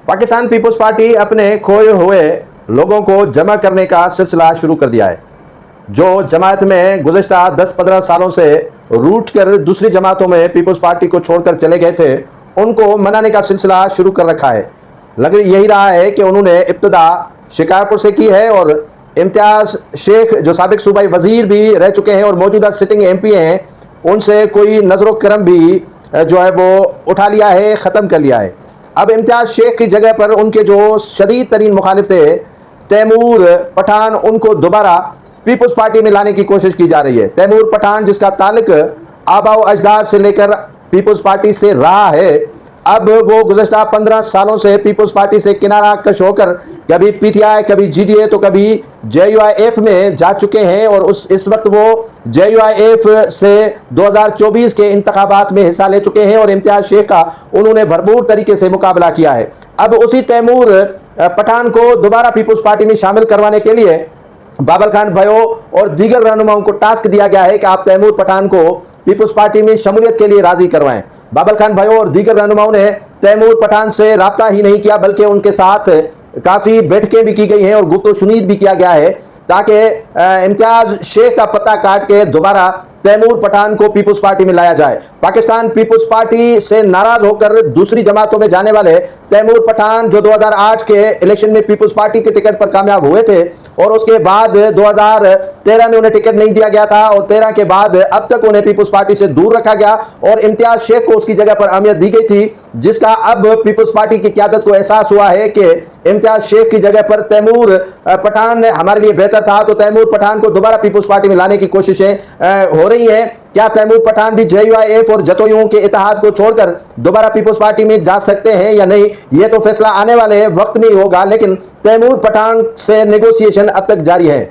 Pakistan peoples party अपने खोए हुए लोगों को जमा करने का सिलसिला शुरू कर दिया है। जो जमात में गुज़िश्ता 10-15 सालों से रूठ कर दूसरी जमातों में पीपल्स पार्टी को छोड़कर चले गए थे, उनको मनाने का सिलसिला शुरू कर रखा है। लग यही रहा है कि उन्होंने इब्तिदा शिकारपुर से की है और इम्तियाज़ शेख जो साबिक सूबाई वजीर भी रह चुके हैं और मौजूदा सिटिंग MP हैं, उनसे कोई नज़र करम भी जो है वो उठा लिया है, ख़त्म कर लिया है। अब इम्तियाज़ शेख की जगह पर उनके जो शदीद तरीन मुखालिफ थे तैमूर पठान, उनको दोबारा पीपल्स पार्टी में लाने की कोशिश की जा रही है। तैमूर पठान जिसका ताल्लुक आबा व अजदाद से लेकर पीपल्स पार्टी से रहा है, अब वो गुज़श्ता 15 सालों से पीपल्स पार्टी से किनारा कश होकर कभी PTI, कभी GDA तो कभी JUIF में जा चुके हैं और इस वक्त वो JUIF से 2024 के इंतखाबात में हिस्सा ले चुके हैं और इम्तियाज़ शेख का उन्होंने भरपूर तरीके से मुकाबला किया है। अब उसी तैमूर पठान को दोबारा पीपल्स पार्टी में शामिल करवाने के लिए बाबर खान भाइयों और दीगर रहनुमाओं को टास्क दिया गया है कि आप तैमूर पठान को पीपल्स पार्टी में शमूलियत के लिए राजी करवाएं। बाबर खान भाइयों और दीगर रहनुमाओं ने तैमूर पठान से राब्ता ही नहीं किया, बल्कि उनके साथ काफ़ी बैठकें भी की गई हैं और गुफ्तगू शुनीद भी किया गया है ताकि इम्तियाज़ शेख का पत्ता काट के दोबारा तैमूर पठान को पीपल्स पार्टी में लाया जाए। पाकिस्तान पीपल्स पार्टी से नाराज होकर दूसरी जमातों में जाने वाले तैमूर पठान जो 2008 के इलेक्शन में पीपल्स पार्टी के टिकट पर कामयाब हुए थे और उसके बाद 2013 में उन्हें टिकट नहीं दिया गया था और 13 के बाद अब तक उन्हें पीपल्स पार्टी से दूर रखा गया और इम्तियाज़ शेख को उसकी जगह पर अहमियत दी गई थी, जिसका अब पीपल्स पार्टी की क़यादत को एहसास हुआ है कि इम्तियाज़ शेख की जगह पर तैमूर पठान हमारे लिए बेहतर था। तो तैमूर पठान को दोबारा पीपल्स पार्टी में लाने की कोशिशें हो रही हैं। क्या तैमूर पठान भी JUIF और जतोइयों के इत्तेहाद को छोड़कर दोबारा पीपल्स पार्टी में जा सकते हैं या नहीं, ये तो फैसला आने वाले वक्त में ही होगा, लेकिन तैमूर पठान से नेगोशिएशन अब तक जारी है।